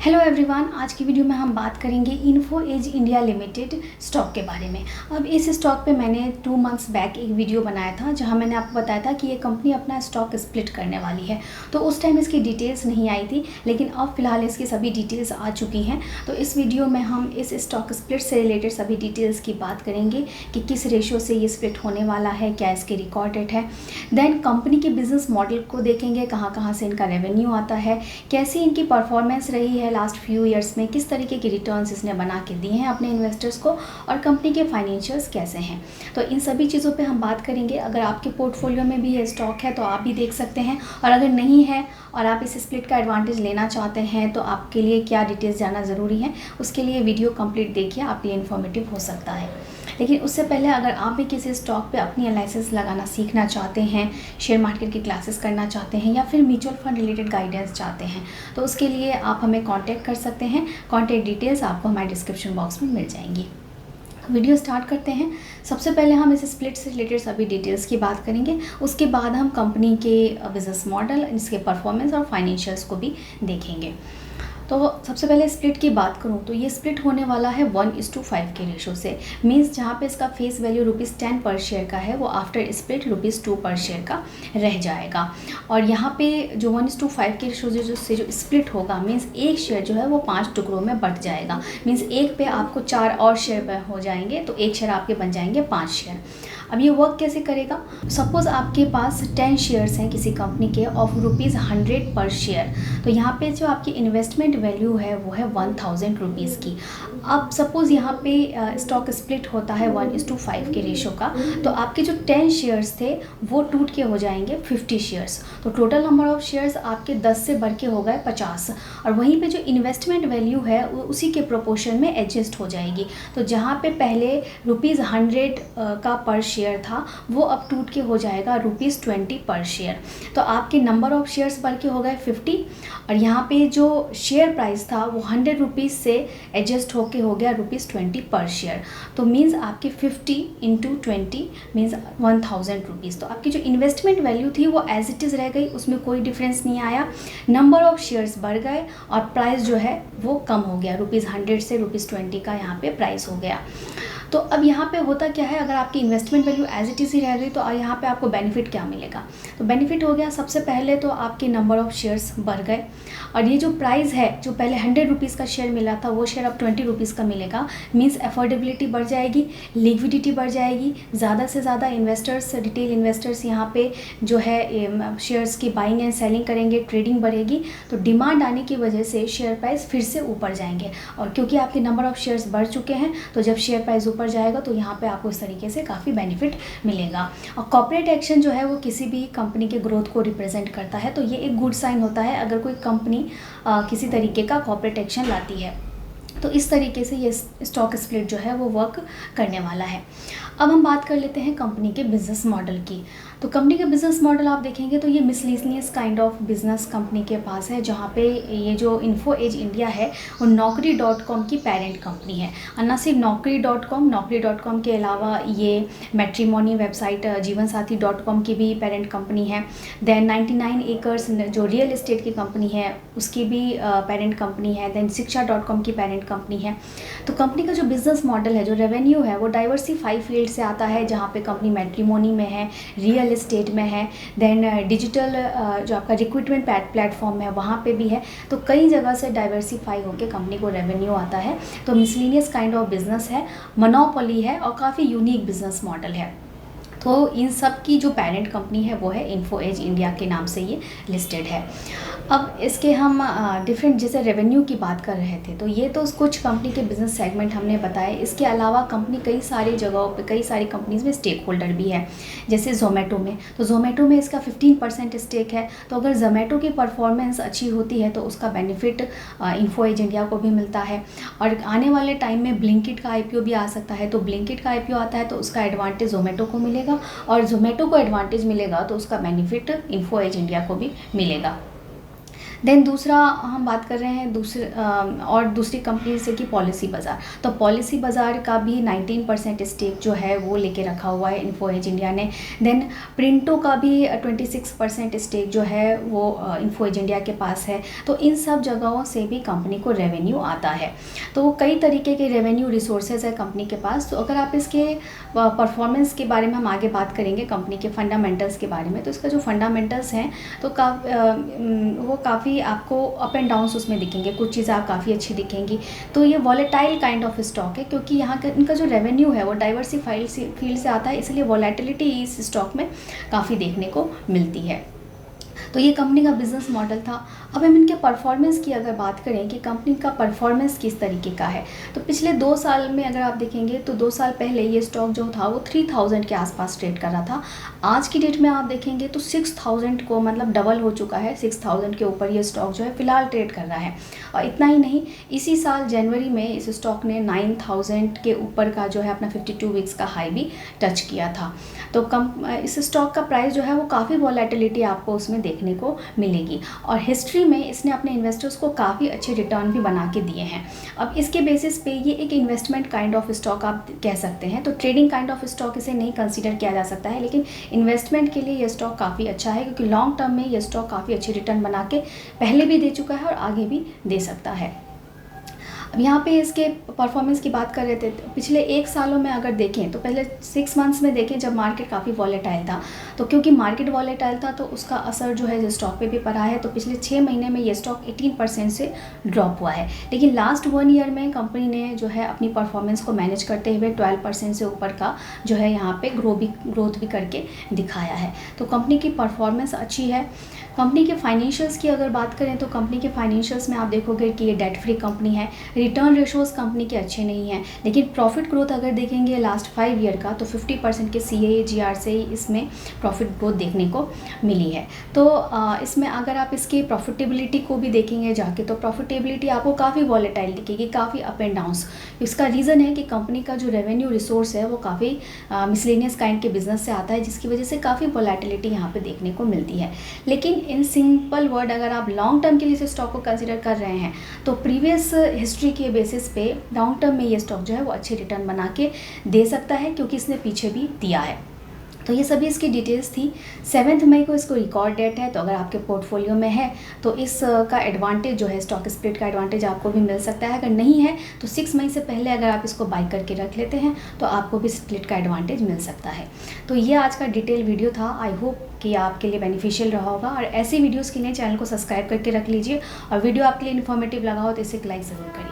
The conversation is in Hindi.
हेलो एवरीवन, आज की वीडियो में हम बात करेंगे info edge India limited stock के बारे में। अब इस स्टॉक पे मैंने 2 मंथ्स बैक एक वीडियो बनाया था जहां मैंने आपको बताया था कि ये कंपनी अपना स्टॉक स्प्लिट करने वाली है। तो उस टाइम इसकी डिटेल्स नहीं आई थी, लेकिन अब फिलहाल इसकी सभी डिटेल्स आ चुकी हैं। तो इस वीडियो में हम इस स्टॉक स्प्लिट से रिलेटेड सभी डिटेल्स की बात करेंगे कि किस रेशो से ये स्प्लिट होने वाला है, क्या इसके रिकॉर्ड डेट है। देन कंपनी के बिजनेस मॉडल को देखेंगे, कहाँ से इनका रेवेन्यू आता है, कैसी इनकी परफॉर्मेंस रही है लास्ट फ्यू ईयर्स में, किस तरीके की रिटर्न्स इसने बना के दिए हैं अपने इन्वेस्टर्स को, और कंपनी के फाइनेंशियल्स कैसे हैं। तो इन सभी चीज़ों पे हम बात करेंगे। अगर आपके पोर्टफोलियो में भी ये स्टॉक है तो आप भी देख सकते हैं, और अगर नहीं है और आप इस स्प्लिट का एडवांटेज लेना चाहते हैं तो आपके लिए क्या डिटेल्स जानना ज़रूरी है, उसके लिए वीडियो कंप्लीट देखिए, आपके लिए इन्फॉर्मेटिव हो सकता है। लेकिन उससे पहले अगर आप भी किसी स्टॉक पे अपनी एनालिसिस लगाना सीखना चाहते हैं, शेयर मार्केट की क्लासेस करना चाहते हैं, या फिर म्यूचुअल फंड रिलेटेड गाइडेंस चाहते हैं, तो उसके लिए आप हमें कांटेक्ट कर सकते हैं। कांटेक्ट डिटेल्स आपको हमारे डिस्क्रिप्शन बॉक्स में मिल जाएंगी। वीडियो स्टार्ट करते हैं। सबसे पहले हम इस स्प्लिट से रिलेटेड सभी डिटेल्स की बात करेंगे, उसके बाद हम कंपनी के बिजनेस मॉडल, इसके परफॉर्मेंस और फाइनेंशियल्स को भी देखेंगे। तो सबसे पहले स्प्लिट की बात करूं तो ये स्प्लिट होने वाला है 1:5 के रेशो से। मींस जहां पे इसका फेस वैल्यू ₹10 पर शेयर का है, वो आफ्टर स्प्लिट ₹2 पर शेयर का रह जाएगा। और यहाँ पे जो 1:5 के रेशो से जो स्प्लिट होगा, मींस एक शेयर जो है वो 5 टुकड़ों में बट जाएगा। मींस एक पे आपको 4 और शेयर हो जाएंगे, तो एक शेयर आपके बन जाएंगे 5 शेयर। अब ये वर्क कैसे करेगा? सपोज आपके पास 10 शेयर्स हैं किसी कंपनी के ऑफ ₹100 पर शेयर, तो यहाँ पे जो आपकी इन्वेस्टमेंट वैल्यू है वो है 1000 रुपीज़ की। अब सपोज़ यहाँ पे स्टॉक स्प्लिट होता है 1:5 के रेशो का, तो आपके जो 10 शेयर्स थे वो टूट के हो जाएंगे 50 शेयर्स। तो टोटल नंबर ऑफ शेयर्स आपके 10 से बढ़ के हो गए 50, और वहीं पे जो इन्वेस्टमेंट वैल्यू है वो उसी के प्रोपोर्शन में एडजस्ट हो जाएगी। तो जहाँ पे पहले ₹100 का पर शेयर था, वो अब टूट के हो जाएगा ₹20 पर शेयर। तो आपके नंबर ऑफ शेयर्स बढ़ के हो गए 50, और यहाँ पे जो शेयर प्राइस था वो 100 रुपीज़ से एडजस्ट होके हो गया ₹20 पर शेयर। तो मीन्स आपके 50 × 20 मीन्स 1000 रुपीज़। तो आपकी जो इन्वेस्टमेंट वैल्यू थी वो एज इट इज़ रह गई, उसमें कोई डिफरेंस नहीं आया। नंबर ऑफ शेयर्स बढ़ गए और प्राइस जो है वो कम हो गया, ₹100 से ₹20 का यहाँ पे प्राइस हो गया। तो अब यहाँ पे होता क्या है, अगर आपकी investment value as it is ही रह गई तो यहाँ पे आपको बेनिफिट क्या मिलेगा? तो बेनिफिट हो गया, सबसे पहले तो आपके नंबर ऑफ शेयर्स बढ़ गए, और ये जो प्राइस है, जो पहले 100 रुपीज़ का शेयर मिला था वो शेयर अब 20 रुपीज़ का मिलेगा। मीन्स अफोर्डेबिलिटी बढ़ जाएगी, लिक्विडिटी बढ़ जाएगी, ज़्यादा से ज़्यादा इन्वेस्टर्स, रिटेल इन्वेस्टर्स यहाँ पे जो है शेयर्स की बाइंग एंड सेलिंग करेंगे, ट्रेडिंग बढ़ेगी। तो डिमांड आने की वजह से शेयर प्राइस फिर से ऊपर जाएंगे, और क्योंकि आपके नंबर ऑफ शेयर्स बढ़ चुके हैं तो जब शेयर प्राइस ऊपर जाएगा तो यहाँ पे आपको इस तरीके से काफ़ी बेनिफिट मिलेगा। और कॉर्पोरेट एक्शन जो है वो किसी भी कंपनी के ग्रोथ को रिप्रेजेंट करता है, तो ये एक गुड साइन होता है अगर कोई कंपनी किसी तरीके का कॉर्पोरेट एक्शन लाती है। तो इस तरीके से ये स्टॉक स्प्लिट जो है वो वर्क करने वाला है। अब हम बात कर लेते हैं कंपनी के बिजनेस मॉडल की। तो कंपनी के बिजनेस मॉडल आप देखेंगे तो ये miscellaneous kind of business company के पास है, जहाँ पे ये जो इन्फो एज इंडिया है वो Naukri.com की पेरेंट कंपनी है। और न सिर्फ Naukri.com के अलावा ये मैट्रिमोनी वेबसाइट जीवनसाथी.com की भी पेरेंट कंपनी है। देन 99 एकर्स जो रियल एस्टेट की कंपनी है उसकी भी पेरेंट कंपनी है। देन शिक्षा.com की पेरेंट कंपनी है। तो कंपनी का जो बिजनेस मॉडल है, जो रेवेन्यू है, वो डाइवर्सिफाई फील्ड से आता है, जहाँ पे कंपनी मैट्रिमोनी में है, रियल एस्टेट में है, देन डिजिटल जो आपका रिक्रूटमेंट प्लेटफॉर्म है वहाँ पे भी है। तो कई जगह से डाइवर्सिफाई होकर कंपनी को रेवेन्यू आता है। तो मिसलेनियस काइंड ऑफ बिजनेस है, मोनोपोली है, और काफ़ी यूनिक बिजनेस मॉडल है। तो इन सब की जो पेरेंट कंपनी है वो है इन्फो एज इंडिया के नाम से ये लिस्टेड है। अब इसके हम डिफरेंट जैसे रेवेन्यू की बात कर रहे थे, तो ये तो कुछ कंपनी के बिजनेस सेगमेंट हमने बताए। इसके अलावा कंपनी कई सारी जगहों पे, कई सारी कंपनीज में स्टेक होल्डर भी है, जैसे जोमेटो में। तो जोमेटो में इसका 15% स्टेक है। तो अगर जोमेटो की परफॉर्मेंस अच्छी होती है तो उसका बेनिफिट इन्फो एज इंडिया को भी मिलता है। और आने वाले टाइम में ब्लिंकिट का IPO भी आ सकता है। तो ब्लिंकिट का IPO आता है तो उसका एडवांटेज जोमेटो को मिलेगा, और जोमेटो को एडवांटेज मिलेगा तो उसका बेनिफिट इन्फो एज इंडिया को भी मिलेगा। देन दूसरा हम बात कर रहे हैं दूसरी कंपनी जैसे कि पॉलिसी बाज़ार। तो पॉलिसी बाज़ार का भी 19% स्टेक जो है वो लेके रखा हुआ है इन्फो एज इंडिया ने। देन प्रिंटो का भी 26% स्टेक जो है वो इन्फो एज इंडिया के पास है। तो इन सब जगहों से भी कंपनी को रेवेन्यू आता है। तो कई तरीके के रेवेन्यू रिसोर्सेज है कंपनी के पास। तो अगर आप इसके परफॉर्मेंस के बारे में हम आगे बात करेंगे, कंपनी के फंडामेंटल्स के बारे में, तो इसका जो फंडामेंटल्स हैं तो वो काफ़ी आपको अप एंड डाउन्स उसमें दिखेंगे। कुछ चीज़ें आप काफ़ी अच्छी दिखेंगी। तो ये वॉलेटाइल काइंड ऑफ स्टॉक है, क्योंकि यहाँ का इनका जो रेवेन्यू है वो डाइवर्सिफाइड फील्ड से आता है, इसलिए वॉलेटिलिटी इस स्टॉक में काफ़ी देखने को मिलती है। तो ये कंपनी का बिजनेस मॉडल था। अब हम इनके परफॉर्मेंस की अगर बात करें कि कंपनी का परफॉर्मेंस किस तरीके का है, तो पिछले 2 साल में अगर आप देखेंगे तो 2 साल पहले ये स्टॉक जो था वो 3000 के आसपास ट्रेड कर रहा था। आज की डेट में आप देखेंगे तो 6000 को मतलब डबल हो चुका है। 6000 के ऊपर ये स्टॉक जो है फ़िलहाल ट्रेड कर रहा है। और इतना ही नहीं, इसी साल जनवरी में इस स्टॉक ने 9000 के ऊपर का जो है अपना 52 वीक्स का हाई भी टच किया था। तो इस स्टॉक का प्राइस जो है वो काफ़ी वॉलेटिलिटी आपको उसमें देखने को मिलेगी। और हिस्ट्री में इसने अपने इन्वेस्टर्स को काफ़ी अच्छे रिटर्न भी बना के दिए हैं। अब इसके बेसिस पे ये एक इन्वेस्टमेंट काइंड ऑफ स्टॉक आप कह सकते हैं। तो ट्रेडिंग काइंड ऑफ स्टॉक इसे नहीं कंसीडर किया जा सकता है, लेकिन इन्वेस्टमेंट के लिए ये स्टॉक काफ़ी अच्छा है, क्योंकि लॉन्ग टर्म में ये स्टॉक काफ़ी अच्छे रिटर्न बना के पहले भी दे चुका है और आगे भी दे सकता है। अब यहाँ पे इसके परफॉर्मेंस की बात कर रहे थे, तो पिछले 1 सालों में अगर देखें तो पहले 6 मंथ्स में देखें जब मार्केट काफ़ी वॉलेटाइल था, तो क्योंकि मार्केट वॉलेटाइल था तो उसका असर जो है इस स्टॉक पे भी पड़ा है। तो पिछले 6 महीने में ये स्टॉक 18% से ड्रॉप हुआ है, लेकिन लास्ट 1 ईयर में कंपनी ने जो है अपनी परफॉर्मेंस को मैनेज करते हुए 12% से ऊपर का जो है यहाँ पे ग्रोथ भी करके दिखाया है। तो कंपनी की परफॉर्मेंस अच्छी है। कंपनी के फाइनेंशियल्स की अगर बात करें तो कंपनी के फाइनेंशियल्स में आप देखोगे कि ये डेट फ्री कंपनी है। रिटर्न रेशोज़ कंपनी के अच्छे नहीं हैं, लेकिन प्रॉफिट ग्रोथ अगर देखेंगे लास्ट 5 ईयर का तो 50% के CAGR से ही इसमें प्रॉफिट ग्रोथ देखने को मिली है। तो इसमें अगर आप इसकी प्रॉफिटेबिलिटी को भी देखेंगे जाके तो प्रॉफिटेबिलिटी आपको काफ़ी वॉलेटाइल दिखेगी, काफ़ी अप एंड डाउन्स। इसका रीज़न है कि कंपनी का जो रेवेन्यू रिसोर्स है वो काफ़ी मिसलेनियस काइंड के बिजनेस से आता है, जिसकी वजह से काफ़ी वॉलेटिलिटी यहाँ पे देखने को मिलती है। लेकिन इन सिंपल वर्ड अगर आप लॉन्ग टर्म के लिए इस स्टॉक को कंसीडर कर रहे हैं तो प्रीवियस हिस्ट्री के बेसिस पे लॉन्ग टर्म में ये स्टॉक जो है वो अच्छे रिटर्न बना के दे सकता है, क्योंकि इसने पीछे भी दिया है। तो ये सभी इसकी डिटेल्स थी। 7 मई को इसको रिकॉर्ड डेट है, तो अगर आपके पोर्टफोलियो में है तो इसका एडवांटेज जो है स्टॉक स्प्लिट का एडवांटेज आपको भी मिल सकता है। अगर नहीं है तो 6 मई से पहले अगर आप इसको बाई करके रख लेते हैं तो आपको भी स्प्लिट का एडवांटेज मिल सकता है। तो ये आज का डिटेल वीडियो था। आई होप कि आपके लिए बेनिफिशियल रहा होगा, और ऐसी वीडियोज़ के लिए चैनल को सब्सक्राइब करके रख लीजिए, और वीडियो आपके लिए इन्फॉर्मेटिव लगा हो तो इसे लाइक ज़रूर करिए।